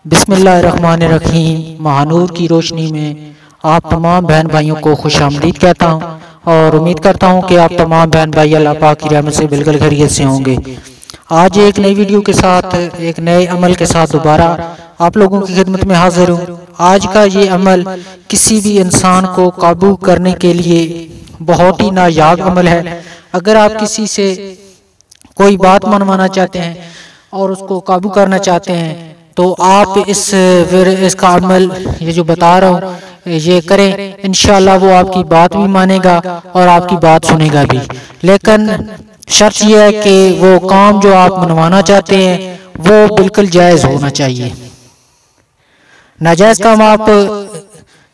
बिस्मिल्लाहिर्रहमानिर्रहीम। महानूर की रोशनी में आप तमाम बहन भाइयों को खुशामदीद कहता हूँ और उम्मीद करता हूँ कि आप तमाम बहन भाई अल्लाह पाक की रहमत से बिल्कुल खैरियत से होंगे। आज एक नई वीडियो के साथ एक नए अमल के साथ दोबारा आप लोगों की खिदमत में हाजिर हूँ। आज का ये अमल किसी भी इंसान को काबू करने के लिए बहुत ही नायाब अमल है। अगर आप किसी से कोई बात मनवाना चाहते हैं और उसको काबू करना चाहते हैं तो आप इसका अमल ये जो बता रहा हूँ ये करें, इंशाल्लाह वो आपकी बात भी मानेगा और आपकी बात सुनेगा भी। लेकिन शर्त यह है कि वो काम जो आप मनवाना चाहते हैं वो बिल्कुल जायज़ होना चाहिए। नाजायज़ काम आप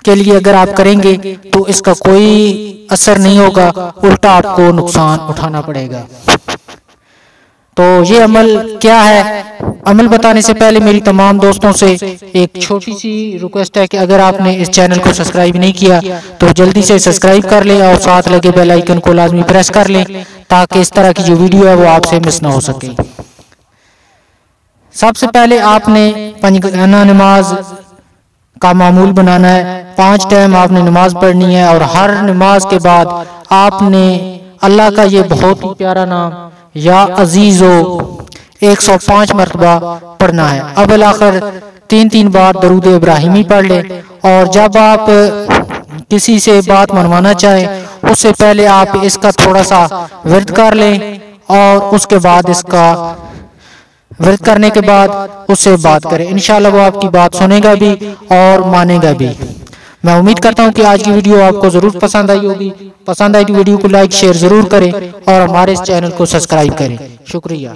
के लिए अगर आप करेंगे तो इसका कोई असर नहीं होगा, उल्टा आपको नुकसान उठाना पड़ेगा। तो ये अमल क्या है? अमल बताने से पहले मेरी तमाम दोस्तों से एक छोटी सी रिक्वेस्ट है कि अगर आपने इस चैनल को सब्सक्राइब नहीं किया तो जल्दी से सब्सक्राइब कर लें और साथ लगे बेल आइकन को लाजमी प्रेस कर लें ताकि इस तरह की जो वीडियो है वो आपसे मिस ना हो सके। सबसे पहले आपने पंजगाना नमाज का मामूल बनाना है। 5 टाइम आपने नमाज पढ़नी है और हर नमाज के बाद आपने अल्लाह का ये बहुत ही प्यारा नाम या अजीजो 105 मरतबा पढ़ना है। अव्वल आखिर 3 बार दरूद इब्राहिमी पढ़ ले। और जब आप किसी से बात मनवाना चाहें उससे पहले आप इसका थोड़ा सा विर्द कर लें और उसके बाद इसका विर्द करने के बाद उससे बात करें। इंशाल्लाह वो आपकी बात सुनेगा भी और मानेगा भी। मैं उम्मीद करता हूँ कि आज की वीडियो आपको जरूर पसंद आई होगी। पसंद आई तो वीडियो को लाइक शेयर जरूर करें और हमारे इस चैनल को सब्सक्राइब करें। शुक्रिया।